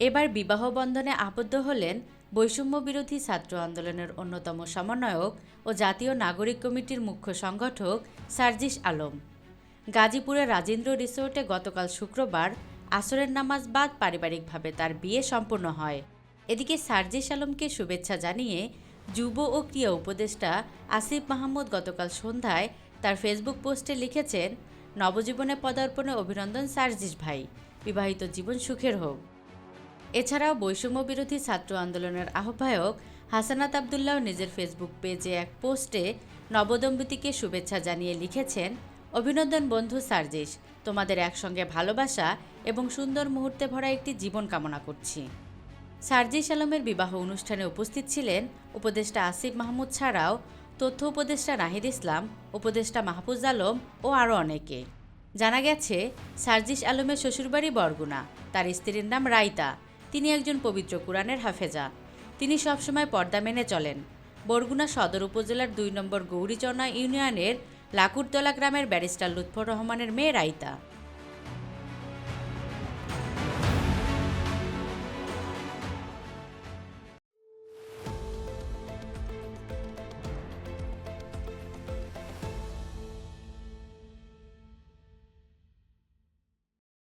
এবার বিবাহ বন্ধনে আবদ্ধ হলেন বৈষম্য বিরোধী ছাত্র আন্দোলনের অন্যতম সমন্বয়ক ও জাতীয় নাগরিক কমিটির মুখ্য সংগঠক সার্জিস আলম। গাজীপুরের রাজেন্দ্র রিসোর্টে গতকাল শুক্রবার আসরের নামাজ বাদ পারিবারিকভাবে তার বিয়ে সম্পন্ন হয়। এদিকে সার্জিস আলমকে শুভেচ্ছা জানিয়ে যুব ও ক্রীড়া উপদেষ্টা আসিফ মাহমুদ গতকাল সন্ধ্যায় তার ফেসবুক পোস্টে লিখেছেন, নবজীবনে পদার্পণে অভিনন্দন সার্জিস ভাই, বিবাহিত জীবন সুখের হোক। এছাড়াও বৈষম্য বিরোধী ছাত্র আন্দোলনের আহ্বায়ক হাসানাত আবদুল্লাহ নিজের ফেসবুক পেজে এক পোস্টে নবদম্পতিকে শুভেচ্ছা জানিয়ে লিখেছেন, অভিনন্দন বন্ধু সার্জিস, তোমাদের একসঙ্গে ভালোবাসা এবং সুন্দর মুহূর্তে ভরা একটি জীবন কামনা করছি। সার্জিস আলমের বিবাহ অনুষ্ঠানে উপস্থিত ছিলেন উপদেষ্টা আসিফ মাহমুদ ছাড়াও তথ্য উপদেষ্টা নাহিদ ইসলাম, উপদেষ্টা মাহফুজ আলম ও আরও অনেকে। জানা গেছে, সার্জিস আলমের শ্বশুরবাড়ি বরগুনা, তার স্ত্রীর নাম রাইতা। তিনি একজন পবিত্র কুরআনের হাফেজা। তিনি সবসময় পর্দা মেনে চলেন। বরগুনা সদর উপজেলার ২ নম্বর গৌরীচরনা ইউনিয়নের লাকুরতলা গ্রামের ব্যারিস্টার লুৎফর রহমানের মেয়ে রাইতা।